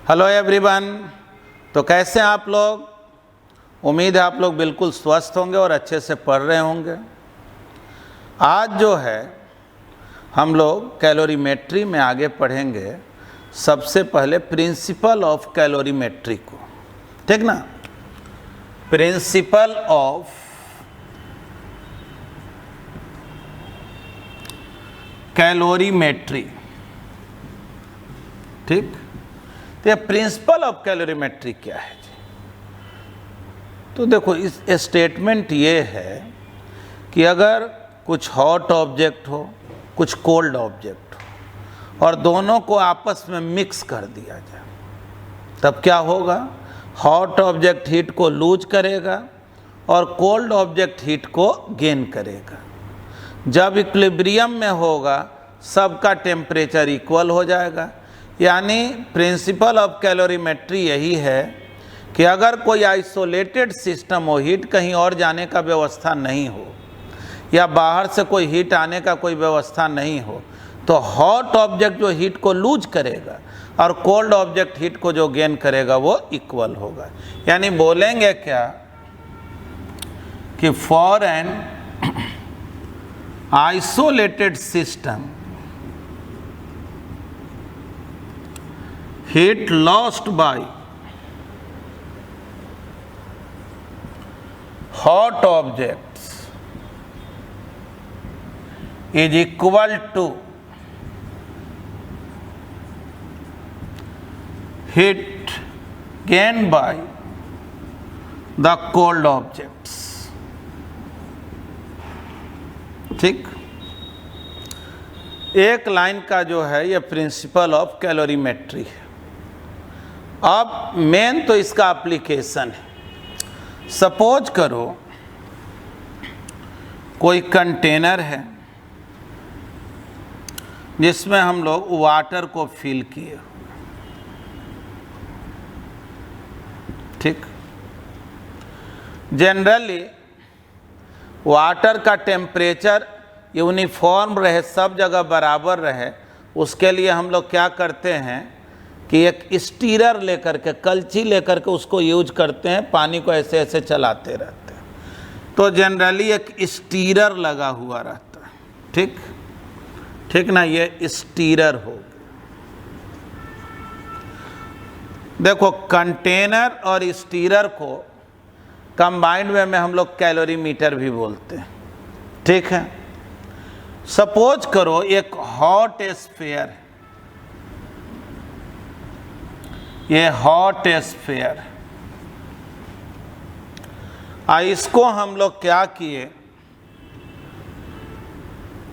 Hello everyone. तो कैसे हैं आप लोग? उम्मीद है आप लोग बिल्कुल स्वस्थ होंगे और अच्छे से पढ़ रहे होंगे। आज जो है हम लोग कैलोरीमेट्री में आगे पढ़ेंगे। सबसे पहले प्रिंसिपल ऑफ कैलोरीमेट्री को, ठीक ना। प्रिंसिपल ऑफ कैलोरीमेट्री, ठीक। तो ये प्रिंसिपल ऑफ कैलोरीमेट्री क्या है जी? तो देखो, इस स्टेटमेंट ये है कि अगर कुछ हॉट ऑब्जेक्ट हो, कुछ कोल्ड ऑब्जेक्ट हो और दोनों को आपस में मिक्स कर दिया जाए, तब क्या होगा? हॉट ऑब्जेक्ट हीट को लूज करेगा और कोल्ड ऑब्जेक्ट हीट को गेन करेगा। जब इक्विलिब्रियम में होगा सबका टेम्परेचर इक्वल हो जाएगा। यानी प्रिंसिपल ऑफ कैलोरीमेट्री यही है कि अगर कोई आइसोलेटेड सिस्टम हो, हीट कहीं और जाने का व्यवस्था नहीं हो या बाहर से कोई हीट आने का कोई व्यवस्था नहीं हो, तो हॉट ऑब्जेक्ट जो हीट को लूज करेगा और कोल्ड ऑब्जेक्ट हीट को जो गेन करेगा वो इक्वल होगा। यानी बोलेंगे क्या कि for an isolated system, heat lost by hot objects is equal to heat gained by the cold objects, ठीक। एक लाइन का जो है ये प्रिंसिपल ऑफ कैलोरीमेट्री है। अब मेन तो इसका एप्लीकेशन है। सपोज करो कोई कंटेनर है जिसमें हम लोग वाटर को फिल किए, ठीक। जनरली वाटर का टेम्परेचर यूनिफॉर्म रहे, सब जगह बराबर रहे, उसके लिए हम लोग क्या करते हैं कि एक स्टीरर लेकर के, कलछी लेकर के उसको यूज करते हैं, पानी को ऐसे ऐसे चलाते रहते हैं। तो जनरली एक स्टीरर लगा हुआ रहता है, ठीक ठीक ना। ये स्टीरर हो। देखो, कंटेनर और स्टीरर को कंबाइंड वे में हम लोग कैलोरीमीटर भी बोलते हैं, ठीक है। सपोज करो एक हॉट स्फीयर है, ये हॉट स्फीयर, इसको हम लोग क्या किए,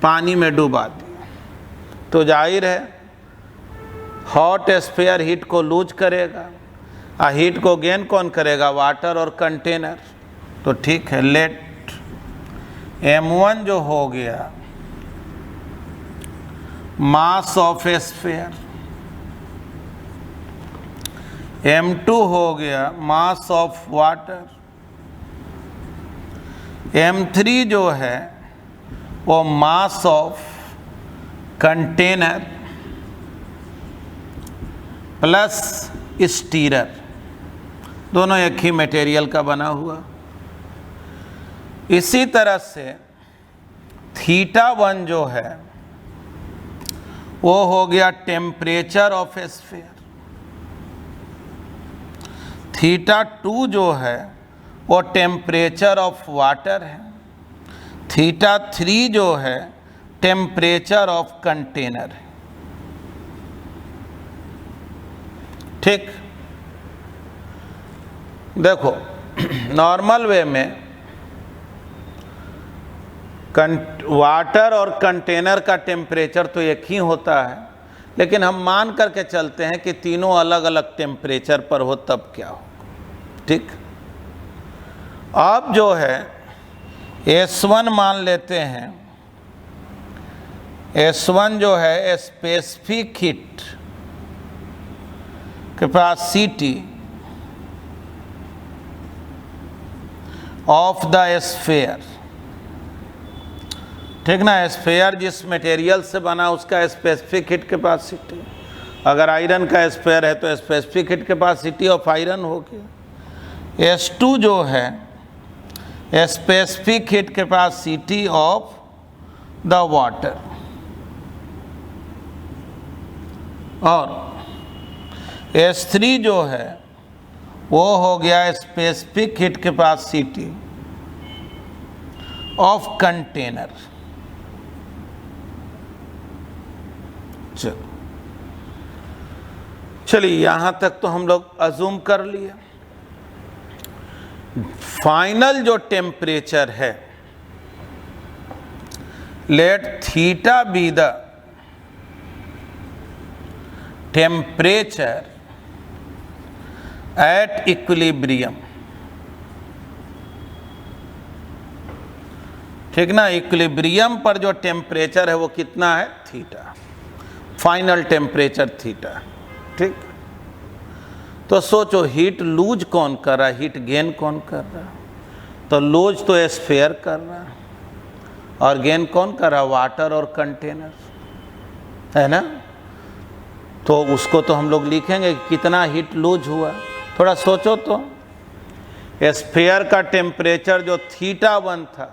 पानी में डुबा दिए। तो जाहिर है हॉट स्फीयर हीट को लूज करेगा, हीट को गेन कौन करेगा? वाटर और कंटेनर। तो ठीक है, लेट m1 जो हो गया मास ऑफ स्फीयर, m2 हो गया मास ऑफ वाटर, m3 जो है वो mass of container plus stirrer, दोनों एक ही मटेरियल का बना हुआ। इसी तरह से θ1 जो है वो हो गया टेम्परेचर ऑफ स्फीयर, θ2 जो है वो टेम्परेचर ऑफ वाटर है, θ3 जो है टेम्परेचर ऑफ कंटेनर है, ठीक। देखो, नॉर्मल वे में वाटर और कंटेनर का टेम्परेचर तो एक ही होता है, लेकिन हम मान करके चलते हैं कि तीनों अलग अलग टेम्परेचर पर हो, तब क्या हो, ठीक। अब जो है S1 मान लेते हैं। S1 जो है specific heat capacity of the sphere, ठीक ना। स्फीयर जिस मटेरियल से बना उसका स्पेसिफिक हीट कैपेसिटी। अगर आयरन का स्पेयर है तो specific heat capacity of iron हो गया। S2 जो है specific heat capacity of the water, और S3 जो है वो हो गया specific heat capacity of container. चलिए यहां तक तो हम लोग अज्यूम कर लिए। फाइनल जो टेम्परेचर है, let theta be the temperature at equilibrium, ठीक ना। इक्विलिब्रियम पर जो टेम्परेचर है वो कितना है, थीटा, फाइनल टेम्परेचर थीटा, ठीक। तो सोचो हीट लूज कौन कर रहा है, हीट गेन कौन कर रहा है। तो लूज तो स्फीयर कर रहा है और गेन कौन कर रहा है, वाटर और कंटेनर, है ना। तो उसको तो हम लोग लिखेंगे कि कितना हीट लूज हुआ। थोड़ा सोचो तो, स्फीयर का टेम्परेचर जो θ1 था,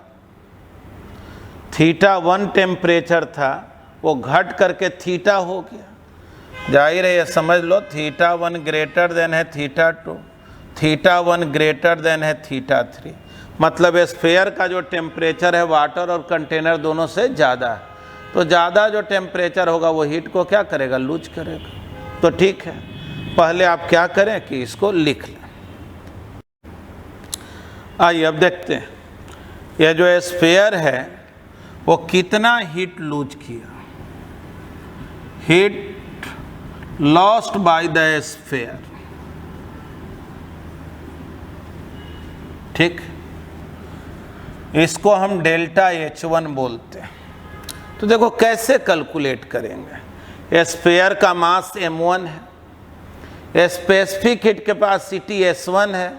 θ1 टेम्परेचर था, वो घट करके थीटा हो गया। जाहिर है ये समझ लो θ1 ग्रेटर देन है θ2, θ1 ग्रेटर देन है θ3, मतलब स्फीयर का जो टेम्परेचर है वाटर और कंटेनर दोनों से ज़्यादा है। तो ज़्यादा जो टेम्परेचर होगा वो हीट को क्या करेगा, लूज करेगा। तो ठीक है, पहले आप क्या करें कि इसको लिख लें। आइए अब देखते हैं ये जो स्फीयर है वो कितना हीट लूज किया। Heat lost by the sphere, ठीक। इसको हम डेल्टा H1 बोलते हैं। तो देखो कैसे कैलकुलेट करेंगे। स्फीयर का मास m1 है, स्पेसिफिक हीट कैपेसिटी S1 है,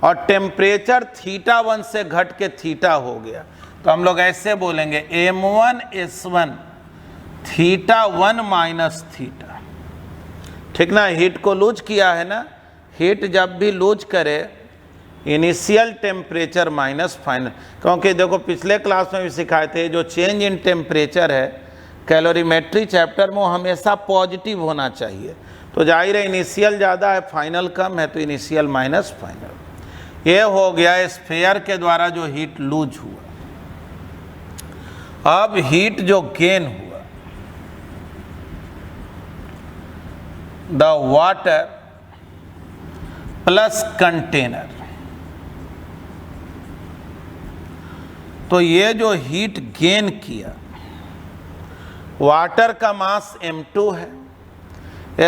और टेम्परेचर θ1 से घट के थीटा हो गया। तो हम लोग ऐसे बोलेंगे m1 S1 θ1 माइनस थीटा, ठीक ना। हीट को लूज किया है ना, हीट जब भी लूज करे इनिशियल टेम्परेचर माइनस फाइनल, क्योंकि देखो पिछले क्लास में भी सिखाए थे जो चेंज इन टेम्परेचर है कैलोरीमेट्री चैप्टर में वो हमेशा पॉजिटिव होना चाहिए। तो जाहिर है इनिशियल ज़्यादा है फाइनल कम है, तो इनिशियल माइनस फाइनल। ये हो गया स्फीयर के द्वारा जो हीट लूज हुआ। अब हीट जो गेन हुआ, द वाटर प्लस कंटेनर, तो ये जो हीट गेन किया, वाटर का मास m2 है,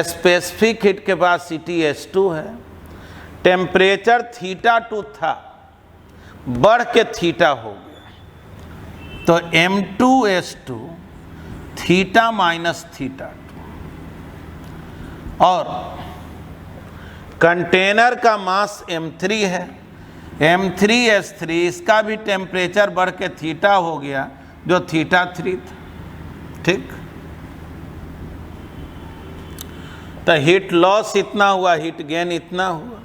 स्पेसिफिक हीट कैपेसिटी S2 है, टेम्परेचर θ2 था, बढ़ के थीटा हो गया। तो m2S2 थीटा माइनस θ2, और कंटेनर का मास m3 है, m3S3, इसका भी टेम्परेचर बढ़ के थीटा हो गया जो θ3 था, ठीक। तो हीट लॉस इतना हुआ, हीट गेन इतना हुआ।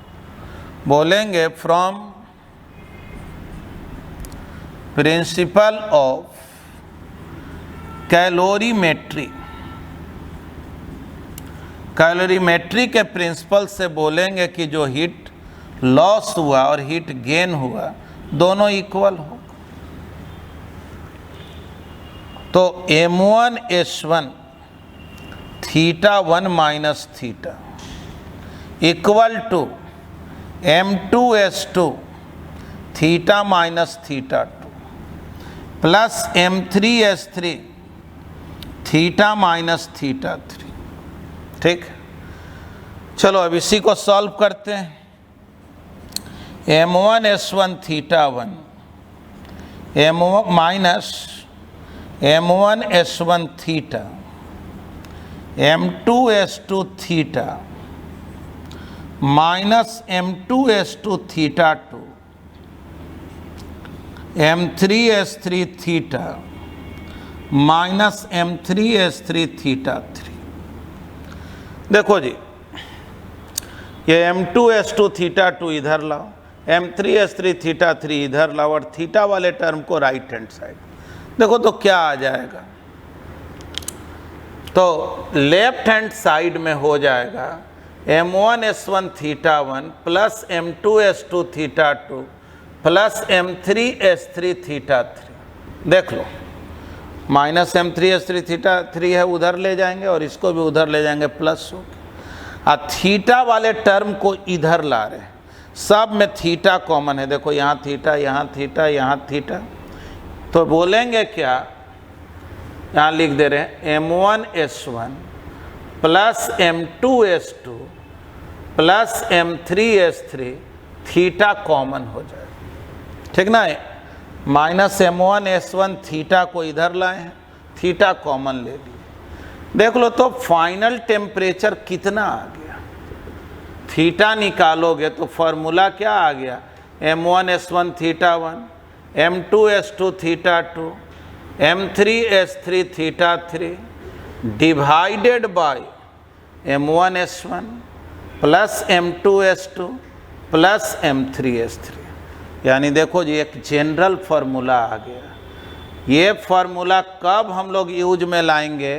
बोलेंगे from principle of calorimetry, calorimetry के प्रिंसिपल से बोलेंगे कि जो हीट लॉस हुआ और हीट गेन हुआ दोनों इक्वल हो। तो m1S1 θ1 minus theta equal to m2S2 theta minus θ2 plus m3S3 theta minus θ3, ठीक। चलो अब इसी को सॉल्व करते हैं। m1S1 θ1 m1 minus m1S1 theta m2S2 theta minus m2S2 θ2 m3S3 theta minus m3S3 θ3। देखो जी, ये M2S2 थीटा 2 इधर लाओ, M3S3 थीटा 3 इधर लाओ और थीटा वाले टर्म को राइट हैंड साइड। देखो तो क्या आ जाएगा, तो लेफ्ट हैंड साइड में हो जाएगा M1S1 theta 1 plus M2S2 theta 2 plus M3S3 theta 3। देख लो, माइनस M3S3 थीटा 3 है, उधर ले जाएंगे और इसको भी उधर ले जाएंगे, प्लस हो गया। थीटा वाले टर्म को इधर ला रहे हैं, सब में थीटा कॉमन है। देखो यहाँ थीटा, यहाँ थीटा, यहाँ थीटा, तो बोलेंगे क्या, यहाँ लिख दे रहे हैं M1S1 plus M2S2 plus M3S3 theta common हो जाएगा, ठीक ना। माइनस M1S1 थीटा को इधर लाए हैं, थीटा कॉमन ले लिए। देख लो तो फाइनल टेम्परेचर कितना आ गया, थीटा निकालोगे तो फॉर्मूला क्या आ गया, M1S1 theta 1, M2S2 theta 2, M3S3 theta 3 divided by M1S1 plus M2S2 plus M3S3। यानी देखो जी, एक जनरल फार्मूला आ गया। ये फार्मूला कब हम लोग यूज में लाएंगे,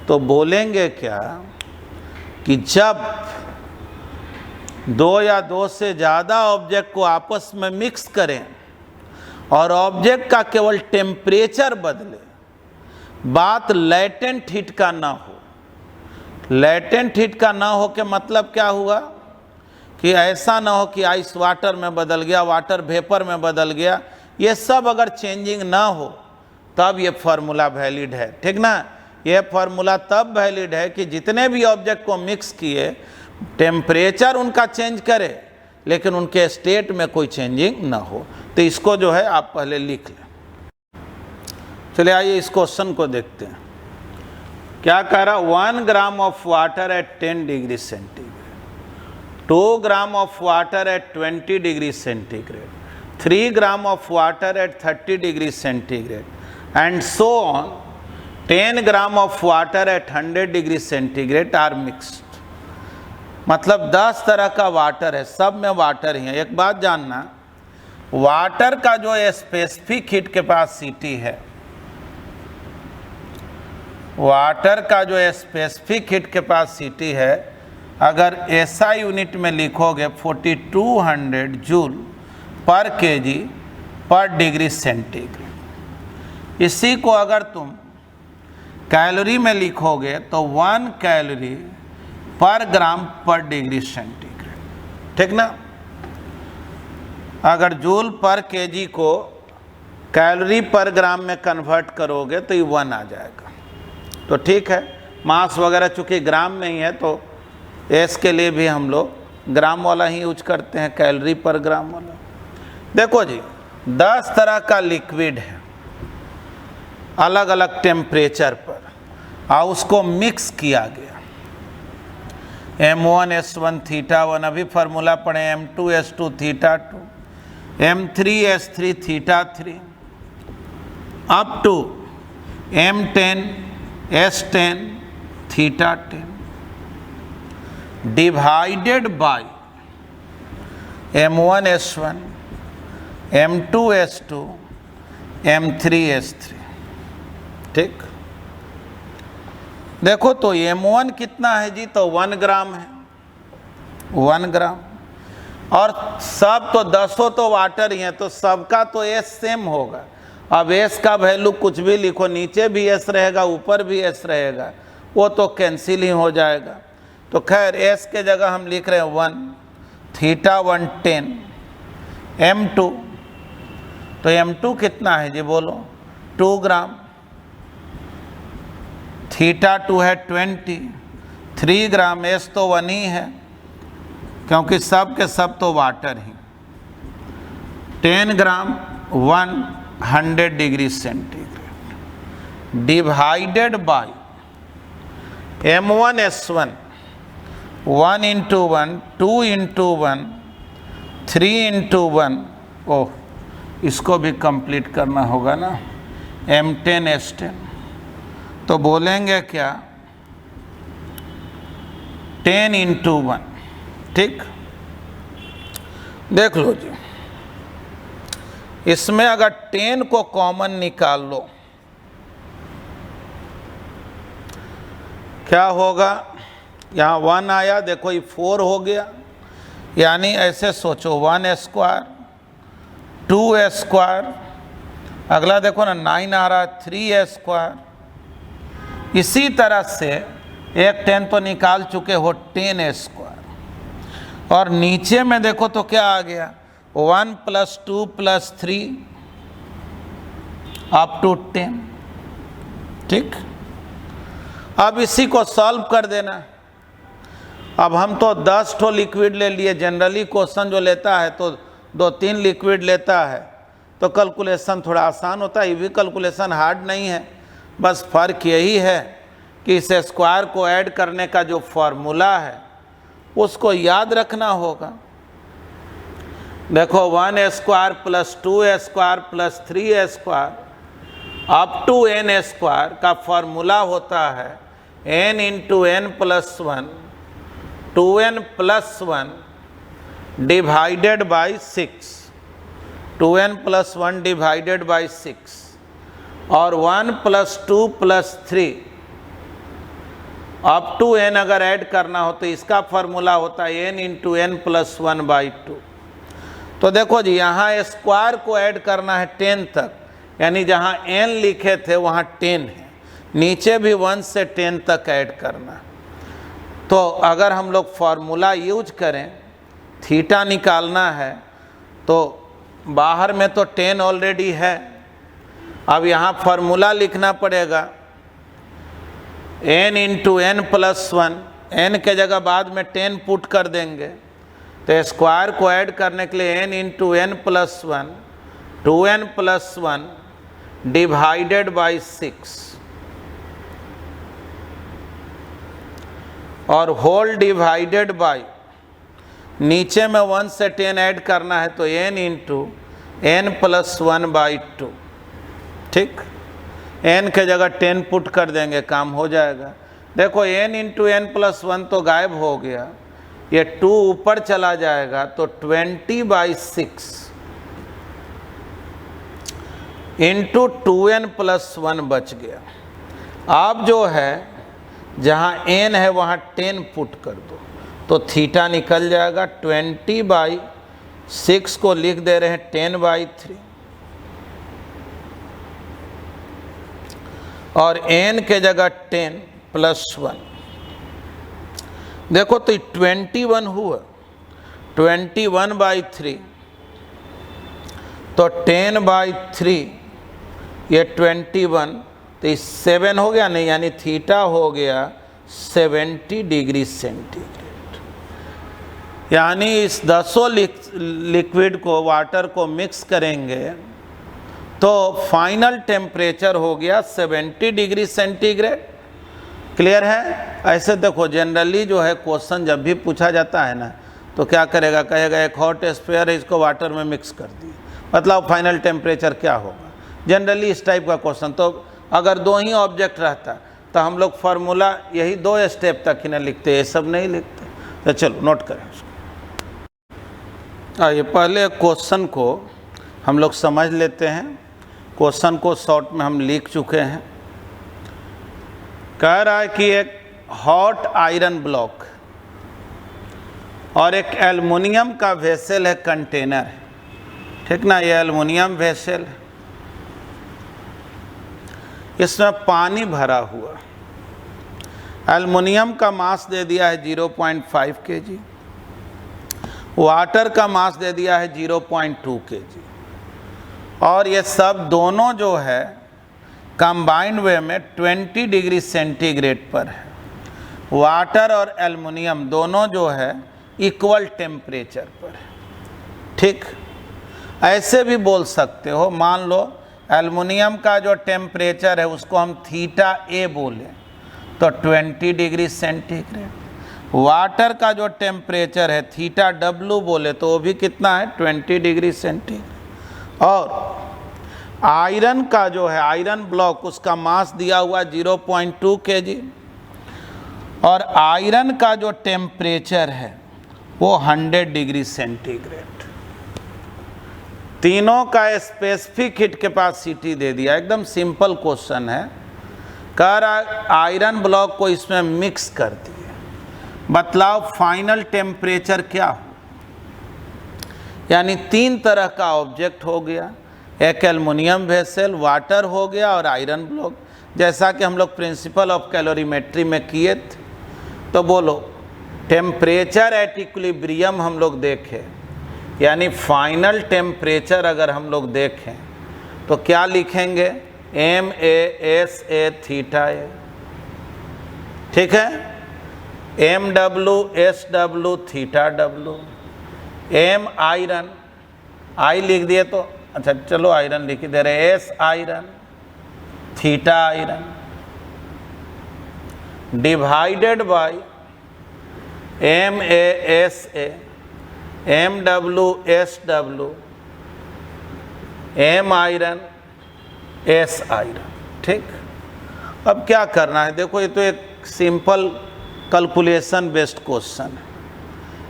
तो बोलेंगे क्या कि जब दो या दो से ज़्यादा ऑब्जेक्ट को आपस में मिक्स करें और ऑब्जेक्ट का केवल टेम्परेचर बदले, बात लेटेंट हीट का ना हो। लेटेंट हीट का ना हो के मतलब क्या हुआ कि ऐसा ना हो कि आइस वाटर में बदल गया, वाटर वेपर में बदल गया, ये सब अगर चेंजिंग ना हो तब ये फार्मूला वैलिड है, ठीक ना। ये फार्मूला तब वैलिड है कि जितने भी ऑब्जेक्ट को मिक्स किए, टेम्परेचर उनका चेंज करे लेकिन उनके स्टेट में कोई चेंजिंग ना हो। तो इसको जो है आप पहले लिख लें। चलिए आइए इस क्वेश्चन को देखते हैं। क्या कह रहा, 1 gram of water at 10 degree centigrade, 2 gram of water at 20 degree centigrade, 3 gram of water at 30 degree centigrade and so on 10 gram of water at 100 degree centigrade are mixed. मतलब 10 तरह का वाटर है, सब में वाटर ही है। एक बात जानना, वाटर का जो स्पेसिफिक हीट कैपेसिटी है, वाटर का जो स्पेसिफिक हीट कैपेसिटी है, अगर SI यूनिट में लिखोगे 4200 जूल पर केजी पर डिग्री सेंटीग्रेड। इसी को अगर तुम कैलोरी में लिखोगे तो 1 कैलोरी पर ग्राम पर डिग्री सेंटीग्रेड, ठीक ना। अगर जूल पर केजी को कैलोरी पर ग्राम में कन्वर्ट करोगे तो ये 1 आ जाएगा। तो ठीक है, मास वगैरह चूँकि ग्राम में ही है तो एस के लिए भी हम लोग ग्राम वाला ही यूज करते हैं, कैलोरी पर ग्राम वाला। देखो जी, 10 तरह का लिक्विड है अलग अलग टेम्परेचर पर, और उसको मिक्स किया गया। M1S1 थीटा 1 अभी फार्मूला पढ़े, M2S2 theta 2, M3S3 theta 3 up to M10S10 theta 10 divided by M1S1 M2S2 M3S3, ठीक। देखो तो M1 कितना है जी, तो 1 ग्राम है, 1 ग्राम, और सब तो 10 तो वाटर ही हैं, तो सबका तो S सेम होगा। अब S का वैल्यू कुछ भी लिखो, नीचे भी S रहेगा, ऊपर भी S रहेगा, वो तो कैंसिल ही हो जाएगा। तो खैर S के जगह हम लिख रहे हैं 1, थीटा 1 10, M2, तो M2 कितना है जी बोलो, 2 ग्राम, थीटा 2 है 20, 3 ग्राम, S तो 1 ही है क्योंकि सब के सब तो water he, 10 gram 100 degree centigrade divided by M1S1 1 into 1, 2 into 1, 3 into 1, ओह इसको भी कंप्लीट करना होगा ना, M10S10। तो बोलेंगे क्या 10 इंटू 1, ठीक। देख लो जी, इसमें अगर 10 को कॉमन निकाल लो, क्या होगा? यहाँ 1 आया, देखो ये 4 हो गया, यानी ऐसे सोचो 1 स्क्वायर 2 स्क्वायर, अगला देखो ना 9 आ रहा है 3 स्क्वायर। इसी तरह से एक 10 तो निकाल चुके हो 10 स्क्वायर, और नीचे में देखो तो क्या आ गया 1 + 2 + 3 अप टू 10, ठीक। अब इसी को सॉल्व कर देना। अब हम तो 10 ठो लिक्विड ले लिए, जनरली क्वेश्चन जो लेता है तो 2-3 लिक्विड लेता है, तो कैलकुलेशन थोड़ा आसान होता है। ये भी कैलकुलेशन हार्ड नहीं है, बस फ़र्क यही है कि इस स्क्वायर को ऐड करने का जो फॉर्मूला है उसको याद रखना होगा। देखो 1 square + 2 square + 3 square up to n square का फॉर्मूला होता है n into n + 1 2n + 1 divided by 6, 2n + 1 divided by 6, और 1 + 2 + 3 अप टू n अगर ऐड करना हो तो इसका फॉर्मूला होता है n इंटू n + 1/2। तो देखो जी, यहाँ स्क्वायर को ऐड करना है 10 तक, यानी जहाँ n लिखे थे वहाँ 10 है, नीचे भी 1 से 10 तक ऐड करना। तो अगर हम लोग फॉर्मूला यूज करें, थीटा निकालना है, तो बाहर में तो 10 ऑलरेडी है, अब यहाँ फॉर्मूला लिखना पड़ेगा n इंटू n + 1, n के जगह बाद में 10 पुट कर देंगे, तो स्क्वायर को ऐड करने के लिए n into n + 1 2n + 1 divided by 6 और होल डिवाइडेड बाई, नीचे में 1 से 10 ऐड करना है तो n इंटू n + 1/2, ठीक। n के जगह 10 पुट कर देंगे, काम हो जाएगा। देखो n इंटू n + 1 तो गायब हो गया, ये 2 ऊपर चला जाएगा तो 20/6 इंटू 2n + 1 बच गया। अब जो है जहाँ n है वहाँ 10 पुट कर दो तो थीटा निकल जाएगा। 20/6 को लिख दे रहे हैं 10/3, और n के जगह 10 + 1, देखो तो 21 हुआ, 21/3 तो 10/3 ये 21, तो इस 7 हो गया नहीं, यानी थीटा हो गया 70 डिग्री सेंटीग्रेड। यानी इस 10 लिक्विड को, वाटर को मिक्स करेंगे तो फाइनल टेम्परेचर हो गया 70 डिग्री सेंटीग्रेड। क्लियर है? ऐसे देखो जनरली जो है क्वेश्चन जब भी पूछा जाता है ना, तो क्या करेगा, कहेगा एक हॉट स्फीयर है, इसको वाटर में मिक्स कर दिए, मतलब फाइनल टेम्परेचर क्या होगा। जनरली इस टाइप का क्वेश्चन, तो अगर 2 ही ऑब्जेक्ट रहता तो हम लोग फार्मूला यही 2 स्टेप तक ही ना लिखते, ये सब नहीं लिखते। तो चलो नोट करें इसको। आइए पहले क्वेश्चन को हम लोग समझ लेते हैं। क्वेश्चन को शॉर्ट में हम लिख चुके हैं। कह रहा है कि एक हॉट आयरन ब्लॉक और एक एल्युमिनियम का वेसल है, कंटेनर है, ठीक ना। ये एल्युमिनियम वेसल है, इसमें पानी भरा हुआ। एल्युमिनियम का मास दे दिया है 0.5 kg, वाटर का मास दे दिया है 0.2 kg, और ये सब दोनों जो है कंबाइंड वे में 20 डिग्री सेंटीग्रेड पर है। वाटर और एल्युमिनियम दोनों जो है इक्वल टेम्परेचर पर है, ठीक। ऐसे भी बोल सकते हो, मान लो एल्युमिनियम का जो टेम्परेचर है उसको हम थीटा ए बोले तो 20 डिग्री सेंटीग्रेड, वाटर का जो टेम्परेचर है थीटा डब्लू बोले तो वो भी कितना है 20 डिग्री सेंटीग्रेड, और आयरन का जो है आयरन ब्लॉक, उसका मास दिया हुआ 0.2 kg, और आयरन का जो टेम्परेचर है वो 100 डिग्री सेंटीग्रेड। तीनों का स्पेसिफिक हीट कैपेसिटी दे दिया, एकदम सिंपल क्वेश्चन है। कह रहा आयरन ब्लॉक को इसमें मिक्स कर दिए, बतलाओ फाइनल टेम्परेचर क्या हो। यानी तीन तरह का ऑब्जेक्ट हो गया, एक एल्युमिनियम वेसल, वाटर हो गया और आयरन ब्लॉक, जैसा कि हम लोग प्रिंसिपल ऑफ कैलोरीमेट्री में किए थे। तो बोलो टेम्परेचर एट इक्विलिब्रियम हम लोग देखें, यानी फाइनल टेम्परेचर अगर हम लोग देखें तो क्या लिखेंगे, MASA थीटा ए, ठीक है, MWSW theta W, M iron, I लिख दिए तो अच्छा चलो आयरन लिख दे रहे, S iron theta iron divided by MASA MWSW M iron S iron. ठीक, अब क्या करना है, देखो ये तो एक सिंपल कैलकुलेशन बेस्ड क्वेश्चन है।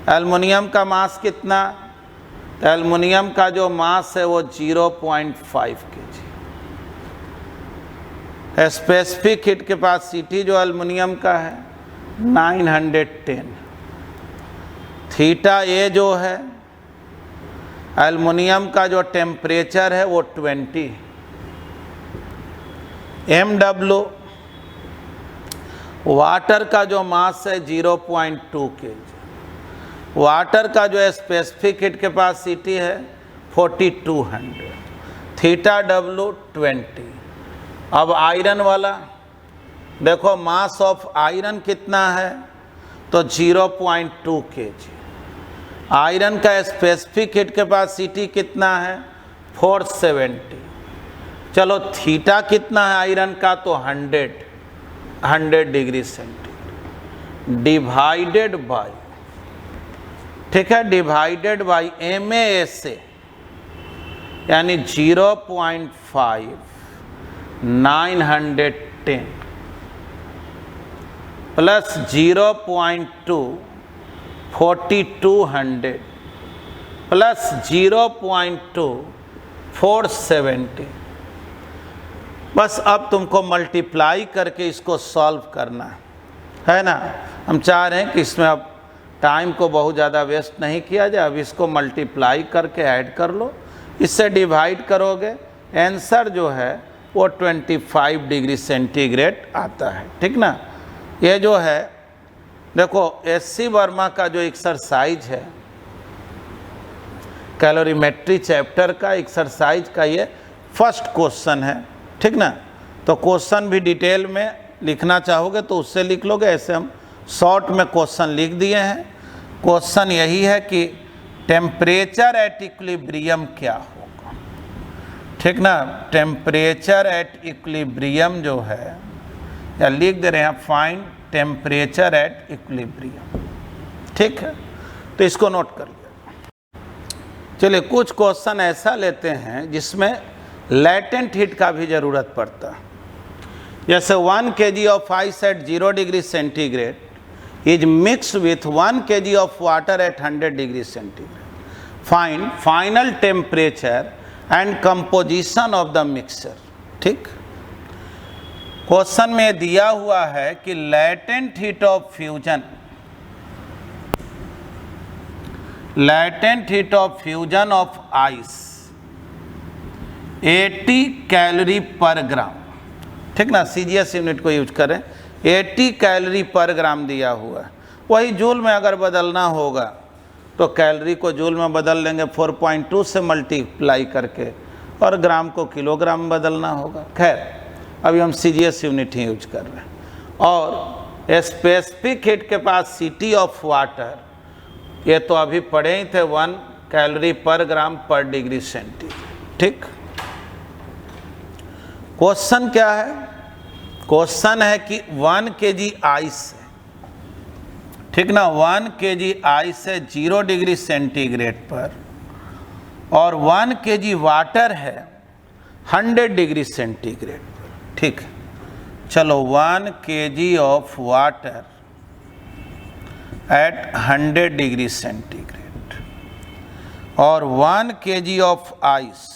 एल्युमिनियम का मास कितना, तो एल्युमिनियम का जो मास है वो 0.5 kg। स्पेसिफिक हीट कैपेसिटी जो एल्युमिनियम का है 910। थीटा ए जो है एल्युमिनियम का जो टेम्परेचर है वो 20। MW वाटर का जो मास है 0.2 kg। वाटर का जो स्पेसिफिक हीट कैपेसिटी है 4200। Theta W 20। अब आयरन वाला देखो, मास ऑफ आयरन कितना है, तो 0.2 kg। आयरन का स्पेसिफिक हीट कैपेसिटी कितना है 470। चलो थीटा कितना है आयरन का, तो 100 डिग्री सेंटीग्रेड डिवाइडेड बाय, ठीक है, डिवाइडेड बाय MASA यानी 0.5 910 प्लस 0.2 4200 प्लस 0.2 470। बस अब तुमको मल्टीप्लाई करके इसको सॉल्व करना है ना। हम चाह रहे हैं कि इसमें अब टाइम को बहुत ज़्यादा वेस्ट नहीं किया जाए। अब इसको मल्टीप्लाई करके ऐड कर लो, इससे डिवाइड करोगे, आंसर जो है वो 25 डिग्री सेंटीग्रेड आता है। ठीक ना। ये जो है देखो SC वर्मा का जो एक्सरसाइज है कैलोरीमेट्री चैप्टर का एक्सरसाइज का ये फर्स्ट क्वेश्चन है। ठीक ना। तो क्वेश्चन भी डिटेल में लिखना चाहोगे तो उससे लिख लोगे, ऐसे हम शॉर्ट में क्वेश्चन लिख दिए हैं। क्वेश्चन यही है कि टेम्परेचर एट इक्विलिब्रियम क्या होगा। ठीक ना। टेम्परेचर एट इक्विलिब्रियम जो है, या लिख दे रहे हैं फाइंड टेम्परेचर एट इक्विलिब्रियम। ठीक है, तो इसको नोट कर लिया। चलिए कुछ क्वेश्चन ऐसा लेते हैं जिसमें लैटेंट हीट का भी ज़रूरत पड़ता है। जैसे 1 kg of ice at 0 degree centigrade is mix with 1 kg of water at 100 degree centigrade. Find final temperature and composition of the mixture. ठीक, क्वेश्चन में दिया हुआ है कि latent heat of fusion, latent heat of fusion of ice 80 calorie पर ग्राम। ठीक ना, CGS unit को यूज करें। 80 कैलोरी पर ग्राम दिया हुआ है। वही जूल में अगर बदलना होगा तो कैलोरी को जूल में बदल लेंगे 4.2 से मल्टीप्लाई करके, और ग्राम को किलोग्राम में बदलना होगा। खैर अभी हम CGS यूनिट ही यूज कर रहे हैं। और specific heat capacity of water, ये तो अभी पढ़े ही थे, 1 कैलोरी पर ग्राम पर डिग्री सेंटीग्रेड। ठीक, क्वेश्चन क्या है, क्वेश्चन है कि 1 kg आइस है, ठीक ना, 1 kg आइस है 0 डिग्री सेंटीग्रेड पर, और 1 kg वाटर है 100 डिग्री सेंटीग्रेड पर। ठीक, चलो 1 kg of water at 100 degree centigrade और 1 kg of ice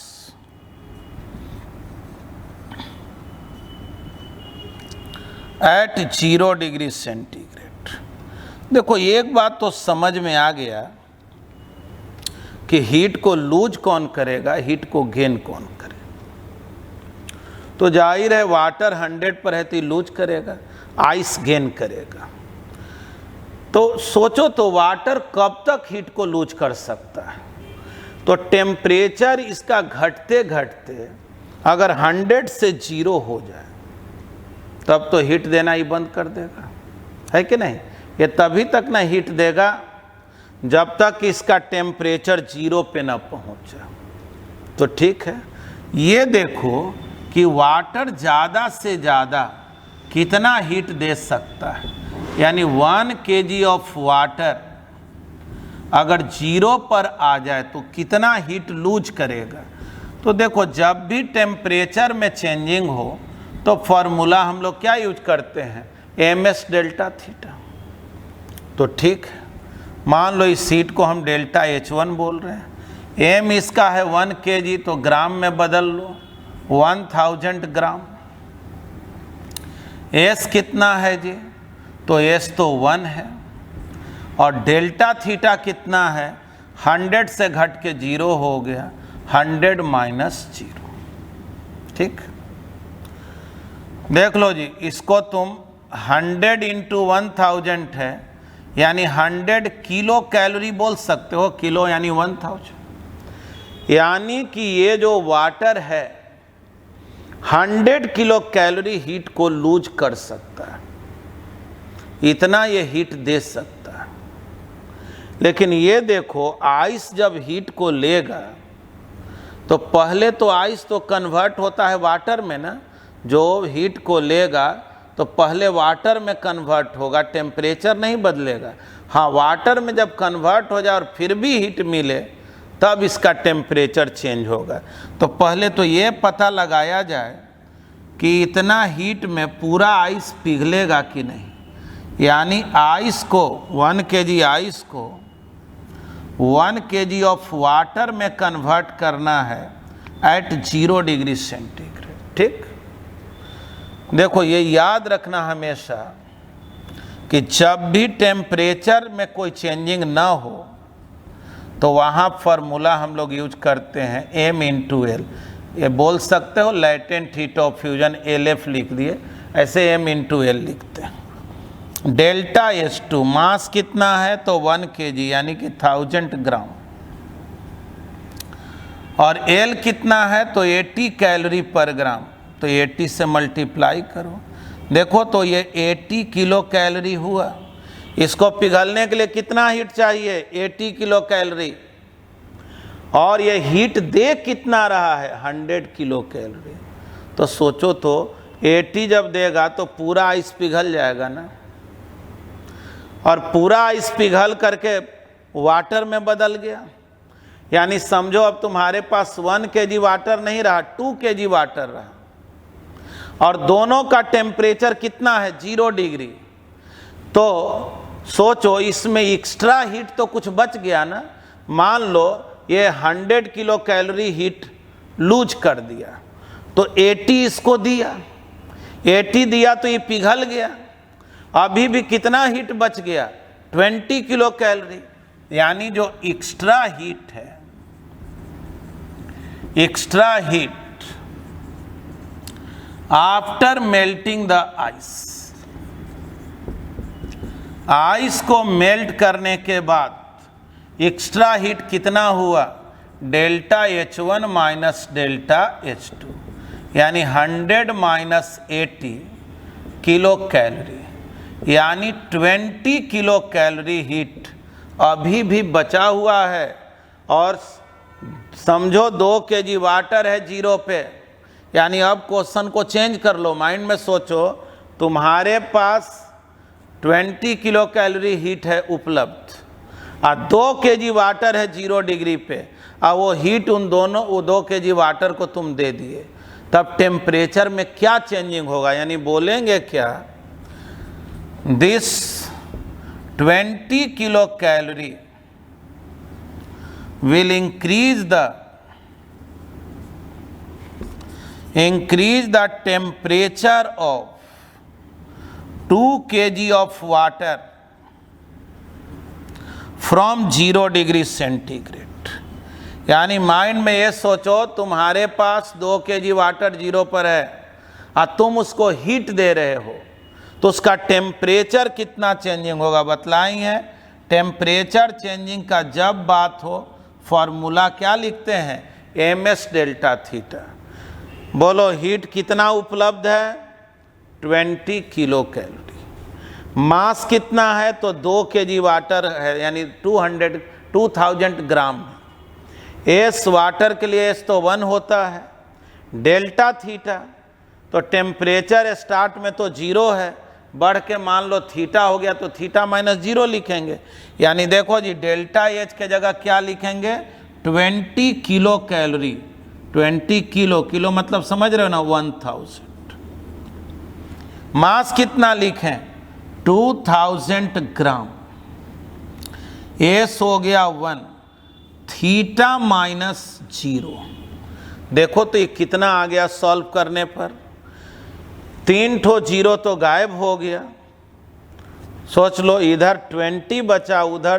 at 0 degree centigrade. देखो एक बात तो समझ में आ गया कि हीट को लूज कौन करेगा, हीट को गेन कौन करेगा। तो जाहिर है वाटर 100 पर है तो लूज करेगा, आइस गेन करेगा। तो सोचो तो वाटर कब तक हीट को लूज कर सकता है। तो टेम्परेचर इसका घटते घटते अगर 100 से 0 हो जाए तब तो हीट देना ही बंद कर देगा, है कि नहीं। ये तभी तक ना हीट देगा जब तक इसका टेम्परेचर 0 पे ना पहुंच जाए। तो ठीक है, ये देखो कि वाटर ज़्यादा से ज़्यादा कितना हीट दे सकता है, यानी 1 kg ऑफ वाटर अगर 0 पर आ जाए तो कितना हीट लूज करेगा। तो देखो जब भी टेम्परेचर में चेंजिंग हो तो फॉर्मूला हम लोग क्या यूज करते हैं, ms डेल्टा थीटा। तो ठीक है, मान लो इस हीट को हम डेल्टा H1 बोल रहे हैं, m इसका है 1 kg तो ग्राम में बदल लो 1000 ग्राम। s कितना है जी, तो s तो 1 है और डेल्टा थीटा कितना है, 100 से घट के 0 हो गया, 100 माइनस 0। ठीक, देख लो जी, इसको तुम 100 इंटू 1000 है यानी 100 किलो कैलोरी बोल सकते हो, किलो यानी 1000, यानी कि ये जो वाटर है 100 किलो कैलोरी हीट को लूज कर सकता है, इतना ये हीट दे सकता है। लेकिन ये देखो आइस जब हीट को लेगा तो पहले तो आइस तो कन्वर्ट होता है वाटर में ना, जो हीट को लेगा तो पहले वाटर में कन्वर्ट होगा, टेम्परेचर नहीं बदलेगा। हाँ, वाटर में जब कन्वर्ट हो जाए और फिर भी हीट मिले तब इसका टेम्परेचर चेंज होगा। तो पहले तो ये पता लगाया जाए कि इतना हीट में पूरा आइस पिघलेगा कि नहीं, यानी आइस को 1 kg आइस को 1 kg ऑफ वाटर में कन्वर्ट करना है एट 0 डिग्री सेंटीग्रेड। ठीक, देखो ये याद रखना हमेशा कि जब भी टेम्परेचर में कोई चेंजिंग ना हो तो वहाँ फार्मूला हम लोग यूज करते हैं m इंटू एल। ये बोल सकते हो latent heat of fusion LF लिख दिए, ऐसे m इंटू एल लिखते हैं। डेल्टा H2 मास कितना है, तो 1 kg यानी कि 1000 ग्राम, और L कितना है तो 80 कैलोरी पर ग्राम, तो 80 से मल्टीप्लाई करो, देखो तो ये 80 किलो कैलोरी हुआ। इसको पिघलने के लिए कितना हीट चाहिए, 80 किलो कैलोरी, और ये हीट दे कितना रहा है, 100 किलो कैलोरी। तो सोचो तो 80 जब देगा तो पूरा आइस पिघल जाएगा ना, और पूरा आइस पिघल करके वाटर में बदल गया, यानी समझो अब तुम्हारे पास 1 kg वाटर नहीं रहा, 2 kg वाटर रहा, और दोनों का टेम्परेचर कितना है, 0 डिग्री। तो सोचो इसमें एक्स्ट्रा हीट तो कुछ बच गया ना। मान लो ये 100 किलो कैलोरी हीट लूज कर दिया, तो 80 इसको दिया, 80 दिया तो ये पिघल गया, अभी भी कितना हीट बच गया, 20 किलो कैलोरी। यानी जो एक्स्ट्रा हीट है, extra heat after melting the ice, ice को मेल्ट करने के बाद एक्स्ट्रा हीट कितना हुआ, delta H1 minus delta H2, यानी 100 माइनस 80 किलो कैलोरी, यानी 20 किलो कैलोरी हीट अभी भी बचा हुआ है। और समझो 2 kg वाटर है 0 पे, यानी अब क्वेश्चन को चेंज कर लो, माइंड में सोचो तुम्हारे पास 20 किलो कैलोरी हीट है उपलब्ध, और 2 kg वाटर है 0 डिग्री पे, और वो हीट उन दोनों, वो 2 kg वाटर को तुम दे दिए, तब टेम्परेचर में क्या चेंजिंग होगा, यानी बोलेंगे क्या, this 20 kilocalorie will increase the temperature of 2 kg of water from 0 degree centigrade. यानी माइंड में ये सोचो तुम्हारे पास 2 kg वाटर 0 पर है और तुम उसको हीट दे रहे हो, तो उसका टेम्परेचर कितना चेंजिंग होगा बतलाई है। टेम्परेचर चेंजिंग का जब बात हो फॉर्मूला क्या लिखते हैं, ms डेल्टा थीटा। बोलो हीट कितना उपलब्ध है, 20 किलो कैलोरी। मास कितना है, तो 2 kg वाटर है यानी 2000 ग्राम। एस वाटर के लिए एस तो 1 होता है, डेल्टा थीटा तो टेम्परेचर स्टार्ट में तो 0 है, बढ़ के मान लो थीटा हो गया तो थीटा -0 लिखेंगे। यानी देखो जी डेल्टा एच के जगह क्या लिखेंगे, 20 किलो कैलोरी। 20 किलो मतलब समझ रहे हो ना 1000। मास कितना लिखें, 2000 ग्राम। एस हो गया 1, थीटा -0। देखो तो ये कितना आ गया सॉल्व करने पर, 3 ठो 0 तो गायब हो गया। सोच लो इधर 20 बचा, उधर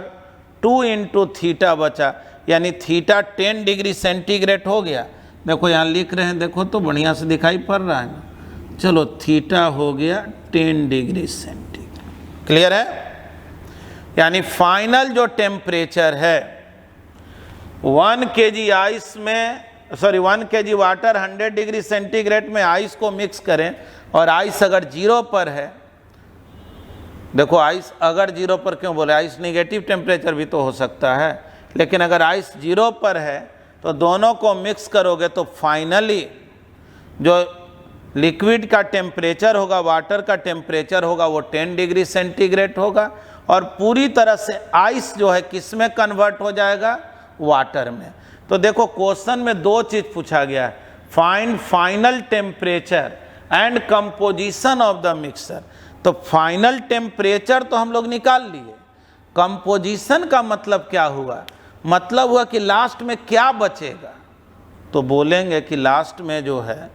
2 इंटू थीटा बचा, यानी थीटा 10 डिग्री सेंटीग्रेड हो गया। देखो यहाँ लिख रहे हैं, देखो तो बढ़िया से दिखाई पड़ रहा है ना। चलो थीटा हो गया 10 डिग्री सेंटीग्रेड। क्लियर है। यानी फाइनल जो टेम्परेचर है 1 kg आइस में 1 kg वाटर 100 डिग्री सेंटीग्रेड में आइस को मिक्स करें, और आइस अगर 0 पर है, देखो आइस अगर 0 पर क्यों बोले, आइस निगेटिव टेम्परेचर भी तो हो सकता है, लेकिन अगर आइस 0 पर है तो दोनों को मिक्स करोगे तो फाइनली जो लिक्विड का टेम्परेचर होगा, वाटर का टेम्परेचर होगा, वो 10 डिग्री सेंटीग्रेड होगा, और पूरी तरह से आइस जो है किस में कन्वर्ट हो जाएगा, वाटर में। तो देखो क्वेश्चन में 2 चीज़ पूछा गया है, find final temperature and composition of the mixture. तो फाइनल टेम्परेचर तो हम लोग निकाल लिए, कंपोजिशन का मतलब क्या हुआ, मतलब हुआ कि लास्ट में क्या बचेगा। तो बोलेंगे कि लास्ट में जो है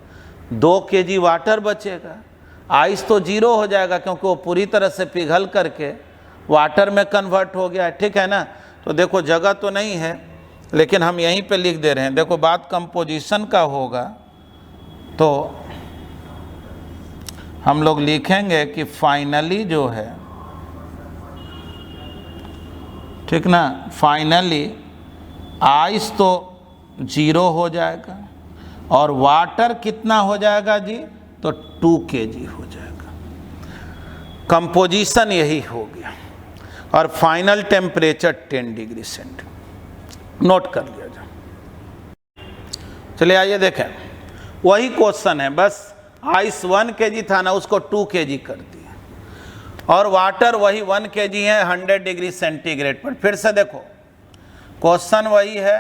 2 kg वाटर बचेगा, आइस तो 0 हो जाएगा क्योंकि वो पूरी तरह से पिघल करके वाटर में कन्वर्ट हो गया है, ठीक है ना। तो देखो जगह तो नहीं है, लेकिन हम यहीं पे लिख दे रहे हैं। देखो बात कंपोजिशन का होगा तो हम लोग लिखेंगे कि फाइनली जो है, ठीक ना, फाइनली आइस तो 0 हो जाएगा और वाटर कितना हो जाएगा जी, तो 2 kg हो जाएगा। कंपोजिशन यही हो गया, और final temperature 10 degree centigrade. Note कर लिया जाए। चलिए आइए देखें, वही क्वेश्चन है, बस आइस 1 kg था ना, उसको 2 kg कर दिया, और वाटर वही 1 kg है 100 डिग्री सेंटीग्रेड पर। फिर से देखो क्वेश्चन वही है,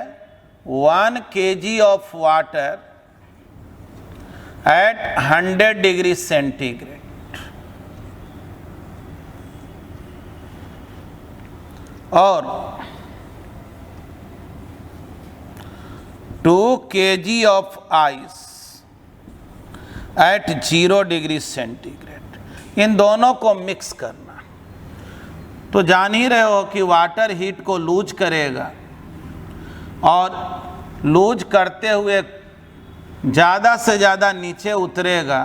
1 kg of water at 100 degree centigrade, और 2 kg of ice at 0 degree centigrade. इन दोनों को मिक्स करना। तो जान ही रहे हो कि वाटर हीट को लूज करेगा, और लूज करते हुए ज़्यादा से ज़्यादा नीचे उतरेगा,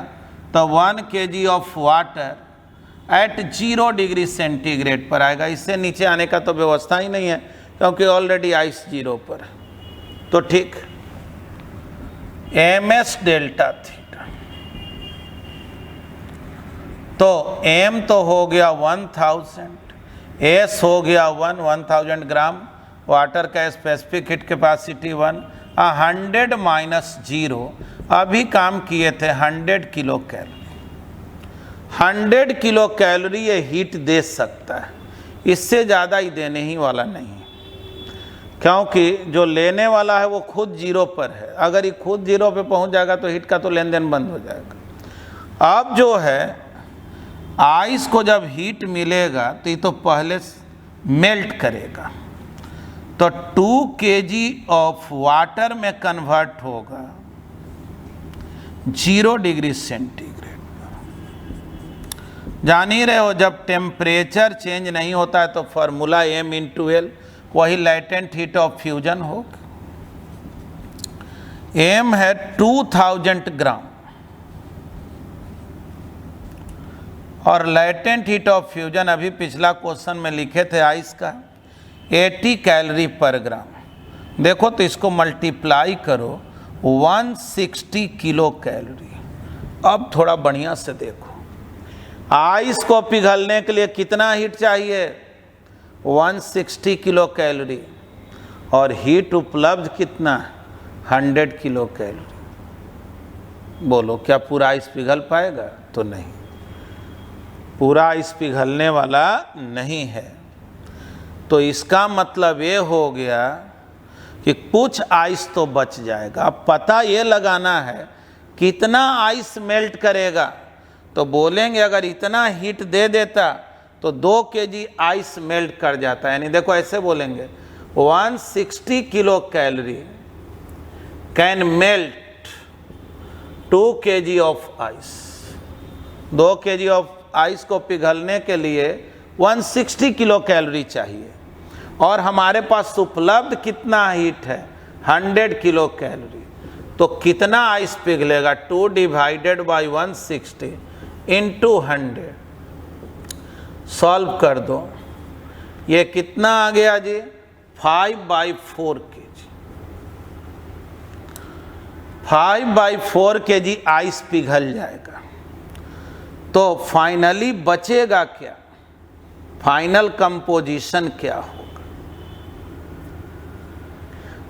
तो 1 kg of water eight 0 degree centigrade पर आएगा। इससे नीचे आने का तो व्यवस्था ही नहीं है क्योंकि ऑलरेडी आइस 0 पर है। तो ठीक, ms डेल्टा थीटा, तो m तो हो गया 1000, s हो गया 1000 ग्राम, वाटर का स्पेसिफिक हीट कैपेसिटी 1, 100 माइनस 0 अभी काम किए थे 100 किलो कैलोरी। 100 किलो कैलोरी ये हीट दे सकता है, इससे ज़्यादा ही देने ही वाला नहीं, क्योंकि जो लेने वाला है वो खुद 0 पर है। अगर ये खुद 0 पे पहुंच जाएगा तो हीट का तो लेन देन बंद हो जाएगा। अब जो है आइस को जब हीट मिलेगा तो ये तो पहले मेल्ट करेगा, तो 2 kg ऑफ वाटर में कन्वर्ट होगा 0 डिग्री सेंटीग्रेड पर। जान ही रहे हो, जब टेम्परेचर चेंज नहीं होता है तो फॉर्मूला m/L, वही लेटेंट हीट ऑफ फ्यूजन होगा। m है 2000 ग्राम और लेटेंट हीट ऑफ फ्यूजन अभी पिछला क्वेश्चन में लिखे थे आइस का 80 कैलोरी पर ग्राम। देखो तो इसको मल्टीप्लाई करो 160 किलो कैलोरी। अब थोड़ा बढ़िया से देखो, आइस को पिघलने के लिए कितना हीट चाहिए? 160 किलो कैलोरी, और हीट उपलब्ध कितना? 100 किलो कैलोरी। बोलो क्या पूरा आइस पिघल पाएगा? तो नहीं, पूरा आइस पिघलने वाला नहीं है। तो इसका मतलब ये हो गया कि कुछ आइस तो बच जाएगा। अब पता ये लगाना है कितना आइस मेल्ट करेगा। तो बोलेंगे अगर इतना हीट दे देता तो 2 kg आइस मेल्ट कर जाता। यानी देखो ऐसे बोलेंगे 160 kilo calorie can melt 2 kg of ice. 2 kg of ice को पिघलने के लिए 160 किलो कैलोरी चाहिए, और हमारे पास उपलब्ध कितना हीट है? 100 किलो कैलोरी। तो कितना आइस पिघलेगा? 2 डिवाइडेड बाई 160 इंटू 100। सॉल्व कर दो, ये कितना आ गया जी? 5/4 kg। 5/4 kg आइस पिघल जाएगा। तो फाइनली बचेगा क्या? फाइनल कंपोजिशन क्या होगा?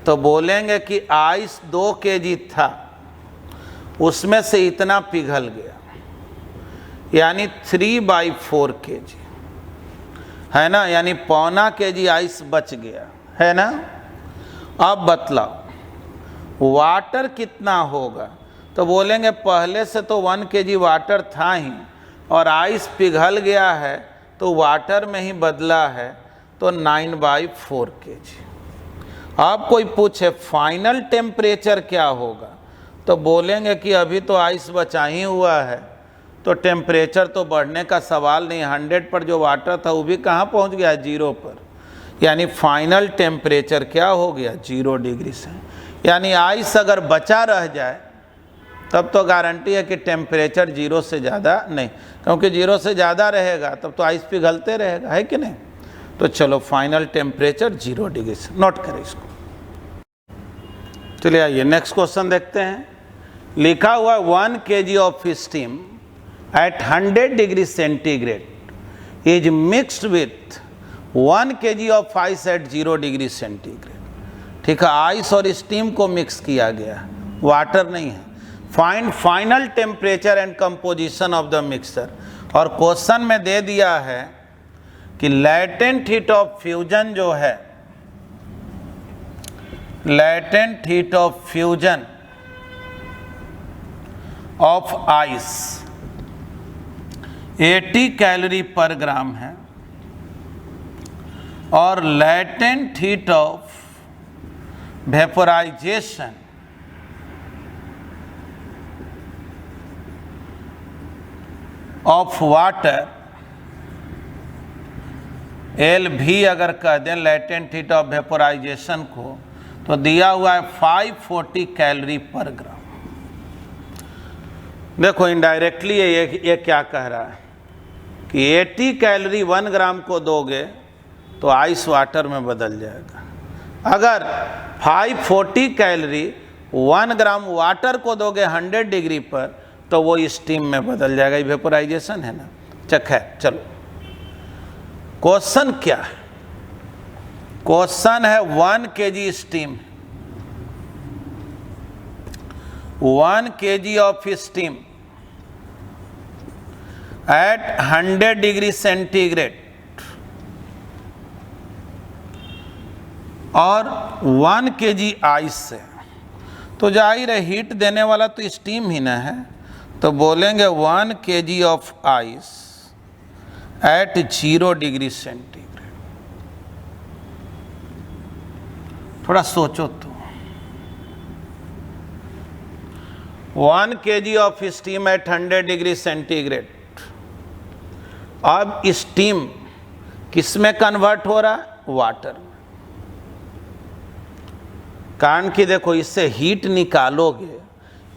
तो बोलेंगे कि आइस 2 kg था, उसमें से इतना पिघल गया, यानी 3/4 kg है ना, यानी 1/4 kg आइस बच गया है ना। अब बतलाओ वाटर कितना होगा? तो बोलेंगे पहले से तो 1 kg वाटर था ही, और आइस पिघल गया है तो वाटर में ही बदला है, तो 9/4 kg। अब कोई पूछे फाइनल टेम्परेचर क्या होगा? तो बोलेंगे कि अभी तो आइस बचा ही हुआ है, तो टेम्परेचर तो बढ़ने का सवाल नहीं। 100 पर जो वाटर था वो भी कहाँ पहुँच गया? 0 पर। यानी फाइनल टेम्परेचर क्या हो गया? 0 डिग्री से। यानी आइस अगर बचा रह जाए तब तो गारंटी है कि टेम्परेचर 0 से ज़्यादा नहीं, क्योंकि 0 से ज़्यादा रहेगा तब तो आइस पिघलते रहेगा, है कि नहीं। तो चलो फाइनल टेम्परेचर 0 डिग्री से, नोट करें इसको। चलिए आइए नेक्स्ट क्वेश्चन देखते हैं। लिखा हुआ 1 kg of steam eight 100 degree centigrade is mixed with 1 kg of ice at 0 degree centigrade. ठीक है, आइस और स्टीम को मिक्स किया गया, वाटर नहीं है। Find final temperature and composition of the mixture. और क्वेश्चन में दे दिया है कि लेटेंट हीट ऑफ फ्यूजन जो है, latent heat of fusion of ice 80 calorie पर ग्राम है, और latent heat of vaporisation of water LV अगर कह दें लेटेंट हीट ऑफ वेपोराइजेशन को, तो दिया हुआ है 540 कैलोरी पर ग्राम। देखो इनडायरेक्टली ये क्या कह रहा है कि 80 कैलोरी 1 ग्राम को दोगे तो आइस वाटर में बदल जाएगा। अगर 540 कैलोरी 1 ग्राम वाटर को दोगे 100 डिग्री पर तो वो स्टीम में बदल जाएगा। ये वेपोराइजेशन है ना। चलो क्वेश्चन क्या है? क्वेश्चन है 1 kg steam, 1 kg of steam eight 100 degree centigrade और 1 kg आइस से, तो जाहिर है हीट देने वाला तो स्टीम ही ना है। तो बोलेंगे 1 kg of ice at 0 degree centigrade. थोड़ा सोचो तो, 1 kg of steam eight 100 degree centigrade. अब स्टीम किस में कन्वर्ट हो रहा है? वाटर में। कारण कि देखो इससे हीट निकालोगे,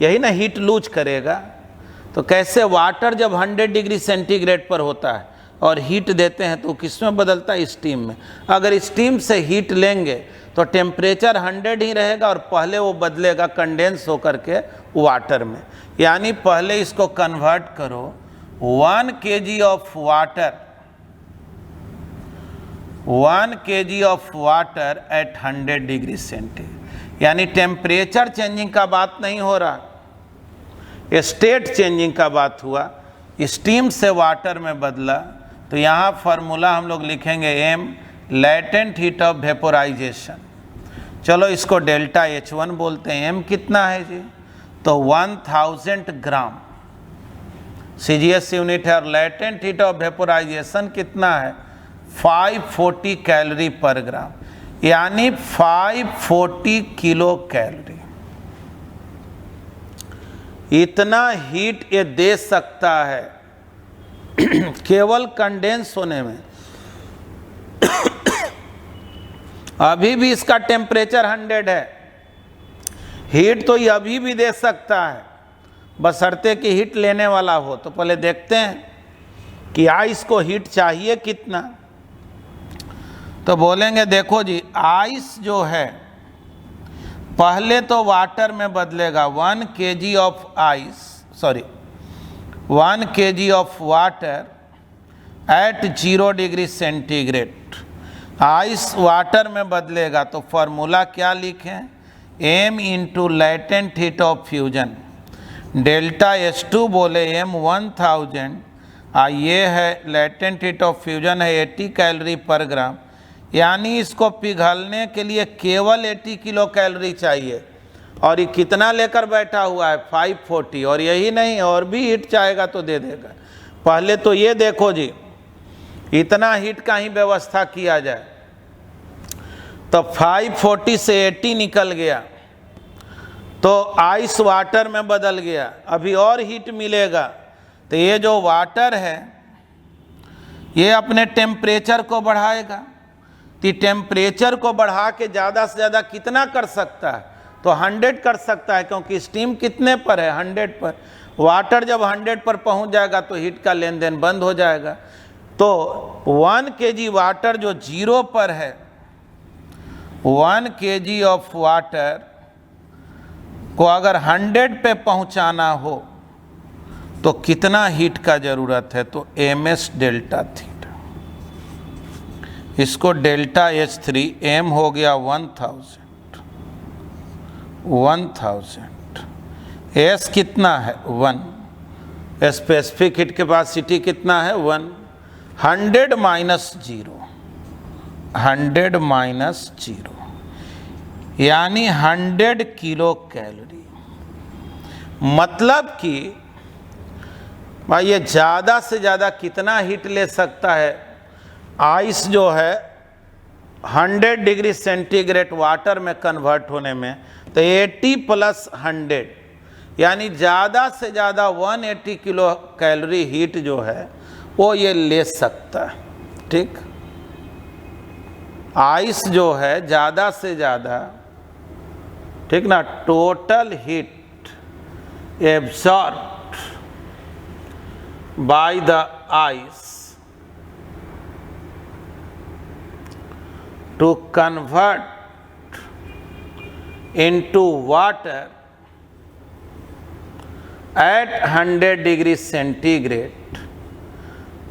यही ना हीट लूज करेगा। तो कैसे वाटर जब 100 डिग्री सेंटीग्रेड पर होता है और हीट देते हैं तो किस में बदलता है? स्टीम में। अगर स्टीम से हीट लेंगे तो टेम्परेचर 100 ही रहेगा और पहले वो बदलेगा कंडेंस होकर के वाटर में। यानी पहले इसको कन्वर्ट करो, 1 kg of water, 1 kg of water at 100 degree centigrade. यानी टेम्परेचर चेंजिंग का बात नहीं हो रहा, स्टेट चेंजिंग का बात हुआ। स्टीम से वाटर में बदला तो यहाँ फार्मूला हम लोग लिखेंगे m, latent heat of vaporisation. चलो इसको डेल्टा H1 बोलते हैं। m कितना है जी? तो 1000 ग्राम CGS यूनिट है। और लेटेंट हीट ऑफ वेपोराइजेशन कितना है? 540 कैलोरी पर ग्राम, यानी 540 किलो कैलोरी। इतना हीट ये दे सकता है केवल कंडेंस होने में। अभी भी इसका टेम्परेचर 100 है, हीट तो ये अभी भी दे सकता है, बशर्ते कि हीट लेने वाला हो। तो पहले देखते हैं कि आइस को हीट चाहिए कितना। तो बोलेंगे देखो जी, आइस जो है पहले तो वाटर में बदलेगा। 1 kg of ice, sorry 1 kg of water eight 0 degree centigrade. Ice water में बदलेगा तो फॉर्मूला क्या लिखें? m into latent heat of fusion, delta H2 बोले m 1000, ये है लेटेंट हीट ऑफ फ्यूजन है 80 कैलोरी पर ग्राम। यानी इसको पिघलने के लिए केवल 80 किलो कैलोरी चाहिए। और ये कितना लेकर बैठा हुआ है? 540। और यही नहीं, और भी हीट चाहेगा तो दे देगा। पहले तो ये देखो जी, इतना हीट का ही व्यवस्था किया जाए। तो 540 से 80 निकल गया तो आइस वाटर में बदल गया, अभी और हीट मिलेगा। तो ये जो वाटर है ये अपने टेम्परेचर को बढ़ाएगा। तो टेम्परेचर को बढ़ा के ज़्यादा से ज़्यादा कितना कर सकता है? तो 100 कर सकता है, क्योंकि स्टीम कितने पर है? 100 पर। वाटर जब 100 पर पहुंच जाएगा तो हीट का लेन देन बंद हो जाएगा। तो 1 kg वाटर जो 0 पर है, 1 kg ऑफ वाटर को अगर 100 पे पहुंचाना हो तो कितना हीट का ज़रूरत है? तो ms डेल्टा थीटा। इसको डेल्टा H3, m हो गया 1000, s कितना है? 1। स्पेसिफिक हीट कैपेसिटी कितना है? 1। 100 माइनस 0, 100 माइनस 0 यानी 100 किलो कैलोरी। मतलब कि भाई ये ज़्यादा से ज़्यादा कितना हीट ले सकता है? आइस जो है 100 डिग्री सेंटीग्रेड वाटर में कन्वर्ट होने में, तो 80 प्लस 100 यानी ज़्यादा से ज़्यादा 180 किलो कैलोरी हीट जो है वो ये ले सकता है। ठीक, आइस जो है ज़्यादा से ज़्यादा, ठीक ना, total heat absorbed by the ice to convert into water at 100 degree centigrade,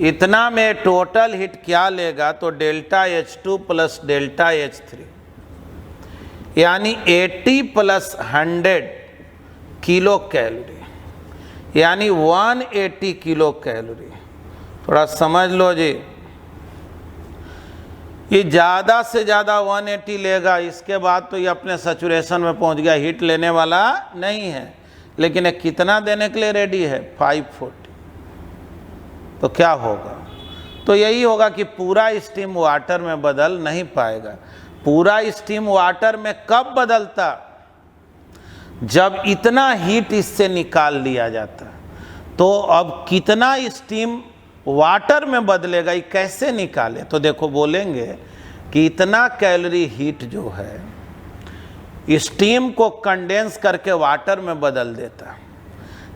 इतना में टोटल हीट क्या लेगा? तो delta H2 plus delta H3 यानी 80 प्लस 100 किलो कैलोरी, यानी 180 किलो कैलोरी। थोड़ा समझ लो जी, ये ज़्यादा से ज़्यादा 180 लेगा, इसके बाद तो ये अपने सैचुरेशन में पहुंच गया, हीट लेने वाला नहीं है। लेकिन ये कितना देने के लिए रेडी है? 540। तो क्या होगा? तो यही होगा कि पूरा स्टीम वाटर में बदल नहीं पाएगा। पूरा स्टीम वाटर में कब बदलता? जब इतना हीट इससे निकाल लिया जाता। तो अब कितना स्टीम वाटर में बदलेगा, ये कैसे निकाले? तो देखो बोलेंगे कि इतना कैलोरी हीट जो है स्टीम को कंडेंस करके वाटर में बदल देता।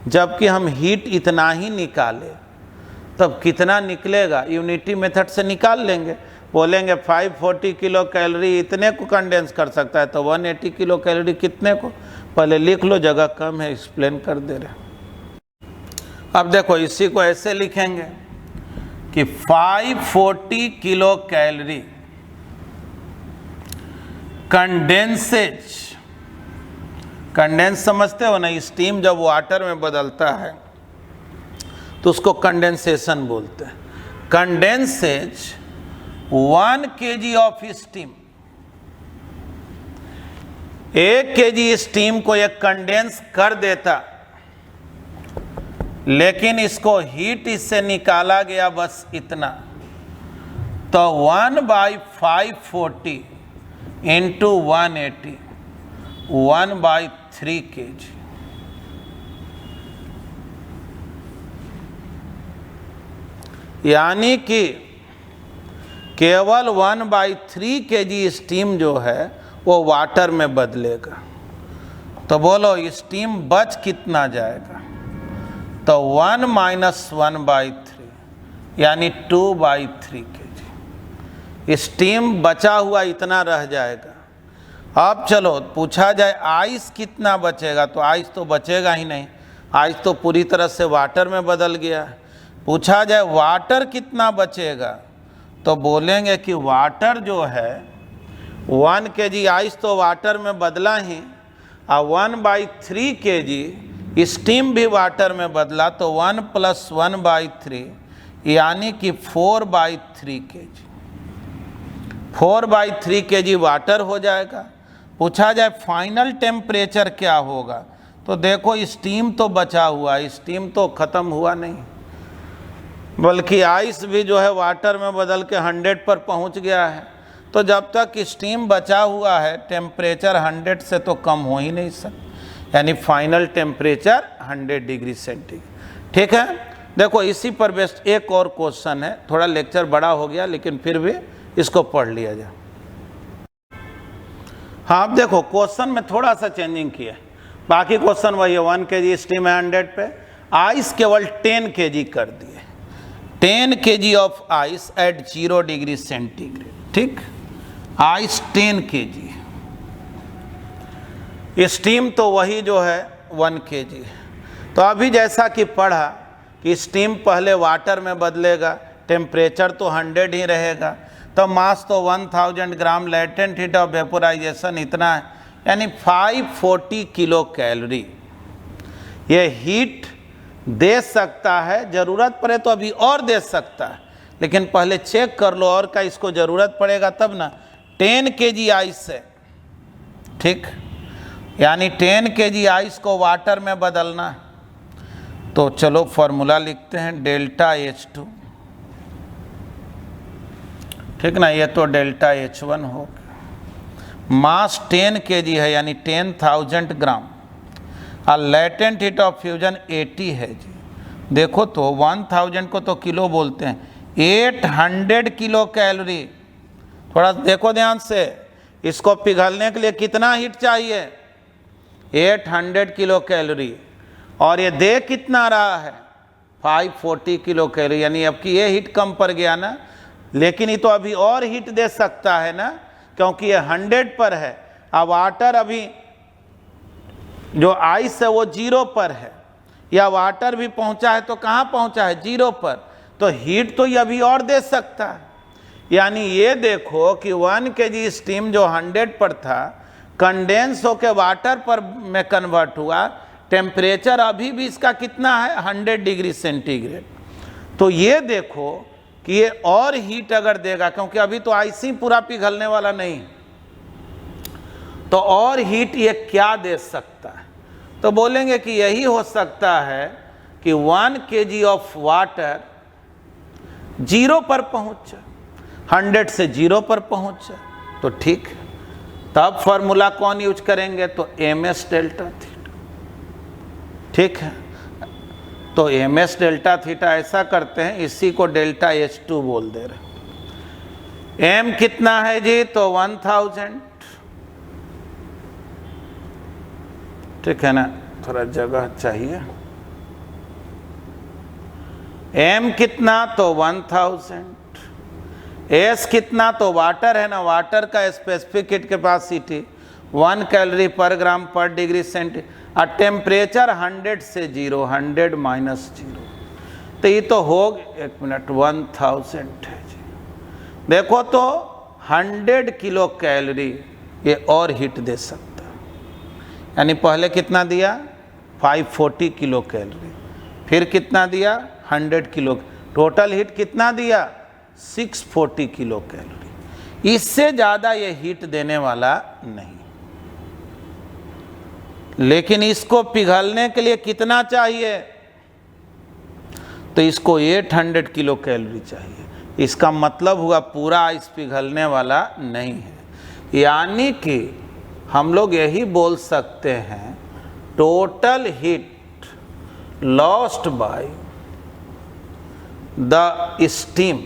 जबकि हम हीट इतना ही निकाले तब कितना निकलेगा, यूनिटी मेथड से निकाल लेंगे। बोलेंगे 540 किलो कैलोरी इतने को कंडेंस कर सकता है, तो 180 किलो कैलोरी कितने को? पहले लिख लो, जगह कम है, एक्सप्लेन कर दे रहे। अब देखो इसी को ऐसे लिखेंगे कि 540 किलो कैलोरी कंडेंसेज, कंडेंस समझते हो ना, स्टीम जब वाटर में बदलता है तो उसको कंडेंसेशन बोलते हैं। Condenses 1 kg of steam, 1 kg steam को ये कंडेंस कर देता, लेकिन इसको हीट इससे निकाला गया बस इतना। तो 1/540 इंटू 180, 1/3 kg। यानी कि केवल 1/3 kg स्टीम जो है वो वाटर में बदलेगा। तो बोलो स्टीम बच कितना जाएगा? तो 1 - 1/3 यानी 2/3 kg स्टीम बचा हुआ इतना रह जाएगा। अब चलो पूछा जाए आइस कितना बचेगा, तो आइस तो बचेगा ही नहीं, आइस तो पूरी तरह से वाटर में बदल गया। पूछा जाए वाटर कितना बचेगा, तो बोलेंगे कि वाटर जो है 1 kg आइस तो वाटर में बदला ही, और 1/3 kg स्टीम भी वाटर में बदला, तो 1 + 1/3 यानी कि 4/3 kg, 4/3 kg वाटर हो जाएगा। पूछा जाए फाइनल टेम्परेचर क्या होगा, तो देखो स्टीम तो बचा हुआ, स्टीम तो ख़त्म हुआ नहीं, बल्कि आइस भी जो है वाटर में बदल के 100 पर पहुंच गया है। तो जब तक स्टीम बचा हुआ है टेम्परेचर 100 से तो कम हो ही नहीं सकता, यानी फाइनल टेम्परेचर 100 डिग्री सेंटीग्रेड। ठीक है, देखो इसी पर बेस्ड एक और क्वेश्चन है, थोड़ा लेक्चर बड़ा हो गया लेकिन फिर भी इसको पढ़ लिया जाए। हाँ अब देखो क्वेश्चन में थोड़ा सा चेंजिंग किया, बाकी क्वेश्चन वही है, 1 kg स्टीम है 100 पे, आइस केवल 10 kg कर दिए, 10 kg of ice at 0 degree centigrade. ठीक, आइस 10 kg, स्टीम तो वही जो है 1 kg। तो अभी जैसा कि पढ़ा कि स्टीम पहले वाटर में बदलेगा, टेम्परेचर तो 100 ही रहेगा, तो मास तो 1000 ग्राम, लेटेंट हीट ऑफ वेपोराइजेशन इतना है, यानी 540 किलो कैलोरी ये हीट दे सकता है। ज़रूरत पड़े तो अभी और दे सकता है, लेकिन पहले चेक कर लो और का इसको ज़रूरत पड़ेगा तब ना। 10 kg आइस है, ठीक, यानी 10 kg आइस को वाटर में बदलना। तो चलो फॉर्मूला लिखते हैं, डेल्टा H2, ठीक ना, ये तो डेल्टा H1 हो। मास 10 kg है यानी 10,000 ग्राम, और लेटेंट हीट ऑफ फ्यूजन 80 है जी। देखो तो 1000 को तो किलो बोलते हैं, 800 किलो कैलोरी। थोड़ा देखो ध्यान से, इसको पिघलने के लिए कितना हीट चाहिए? 800 किलो कैलोरी, और ये दे कितना रहा है? 540 किलो कैलोरी, यानी अब कि ये हीट कम पड़ गया ना, लेकिन ये तो अभी और हीट दे सकता है ना, क्योंकि ये 100 पर है, अब वाटर अभी जो आइस है वो 0 पर है, या वाटर भी पहुंचा है तो कहाँ पहुंचा है? 0 पर, तो हीट तो ये अभी और दे सकता है। यानी ये देखो कि 1 kg स्टीम जो 100 पर था कंडेंस होकर वाटर पर में कन्वर्ट हुआ, टेम्परेचर अभी भी इसका कितना है? 100 डिग्री सेंटीग्रेड। तो ये देखो कि ये और हीट अगर देगा, क्योंकि अभी तो आइस ही पूरा पिघलने वाला नहीं, तो और हीट ये क्या दे सकता है? तो बोलेंगे कि यही हो सकता है कि 1 kg ऑफ वाटर जीरो पर पहुंच जाए, 100 से जीरो पर पहुंच जाए तो ठीक है, तब फॉर्मूला कौन यूज करेंगे, तो ms डेल्टा थीटा। ठीक है, तो ms डेल्टा थीटा ऐसा करते हैं, इसी को डेल्टा H2 बोल दे रहे। m कितना है जी, तो 1000। ठीक है ना, थोड़ा जगह चाहिए। m कितना, तो 1000। s कितना, तो वाटर है ना, वाटर का स्पेसिफिक हीट कैपेसिटी 1 कैलोरी पर ग्राम पर डिग्री सेंटीग्रेड और टेम्परेचर 100 से 0, 100 माइनस 0, तो ये तो हो, एक मिनट, 1000 है जी। देखो तो 100 किलो कैलोरी ये और हीट दे सकता है, यानी पहले कितना दिया, 540 किलो कैलोरी, फिर कितना दिया, 100 किलो, टोटल हीट कितना दिया, 640 किलो कैलोरी। इससे ज़्यादा ये हीट देने वाला नहीं। लेकिन इसको पिघलने के लिए कितना चाहिए, तो इसको 800 किलो कैलोरी चाहिए। इसका मतलब हुआ पूरा आइस पिघलने वाला नहीं है, यानी कि हम लोग यही बोल सकते हैं total heat lost by the steam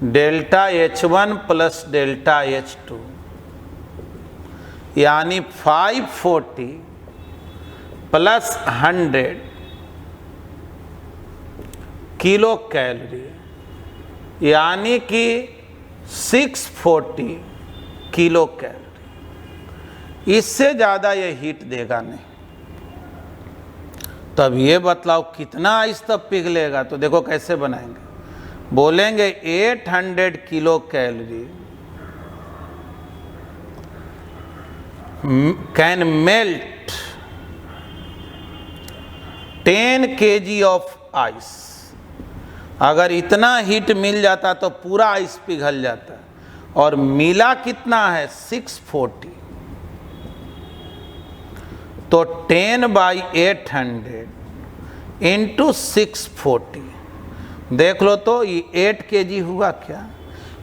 delta H1 plus delta H2, यानी 540 प्लस 100 किलो कैलोरी, यानी कि 640 किलो कैलोरी। इससे ज़्यादा ये हीट देगा नहीं। तब ये बतलाओ कितना आइस तब पिघलेगा, तो देखो कैसे बनाएंगे। बोलेंगे 800 kilo calorie can melt 10 kg of ice. अगर इतना हीट मिल जाता तो पूरा आइस पिघल जाता, और मिला कितना है, 640, तो 10/800 इंटू 640, देख लो तो ये 8 kg हुआ क्या,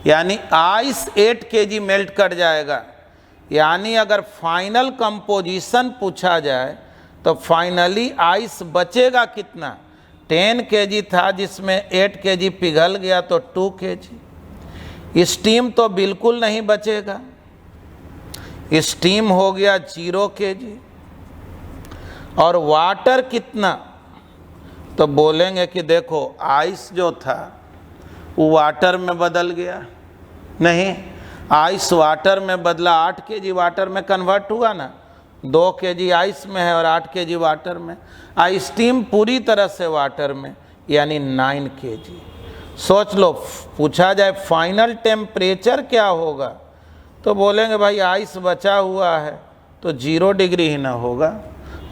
यानी आइस 8 kg मेल्ट कर जाएगा। यानी अगर फाइनल कंपोजिशन पूछा जाए तो फाइनली आइस बचेगा कितना, 10 kg था जिसमें 8 kg पिघल गया तो 2 kg। स्टीम तो बिल्कुल नहीं बचेगा, स्टीम हो गया 0 kg। और वाटर कितना, तो बोलेंगे कि देखो आइस जो था वो वाटर में बदल गया, नहीं, आइस वाटर में बदला, 8 kg वाटर में कन्वर्ट हुआ ना, 2 kg आइस में है और 8 kg वाटर में। स्टीम पूरी तरह से वाटर में, यानी 9 kg। सोच लो, पूछा जाए फाइनल टेम्परेचर क्या होगा, तो बोलेंगे भाई आइस बचा हुआ है तो 0 डिग्री ही ना होगा,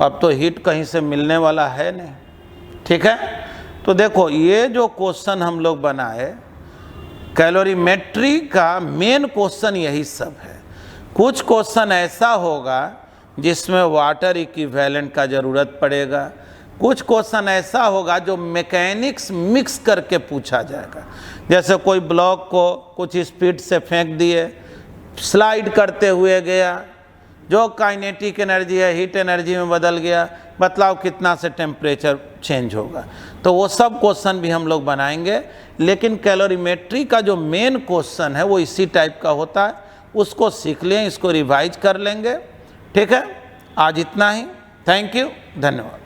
अब तो हीट कहीं से मिलने वाला है नहीं। ठीक है, तो देखो ये जो क्वेश्चन हम लोग बनाए कैलोरीमेट्री का मेन क्वेश्चन यही सब है। कुछ क्वेश्चन ऐसा होगा जिसमें वाटर इक्विवेलेंट का ज़रूरत पड़ेगा, कुछ क्वेश्चन ऐसा होगा जो मैकेनिक्स मिक्स करके पूछा जाएगा। जैसे कोई ब्लॉक को कुछ स्पीड से फेंक दिए, स्लाइड करते हुए गया, जो काइनेटिक एनर्जी है हीट एनर्जी में बदल गया, बतलाओ कितना से टेम्परेचर चेंज होगा। तो वो सब क्वेश्चन भी हम लोग बनाएंगे, लेकिन कैलोरीमेट्री का जो मेन क्वेश्चन है वो इसी टाइप का होता है। उसको सीख लें, इसको रिवाइज कर लेंगे। ठीक है, आज इतना ही। थैंक यू, धन्यवाद।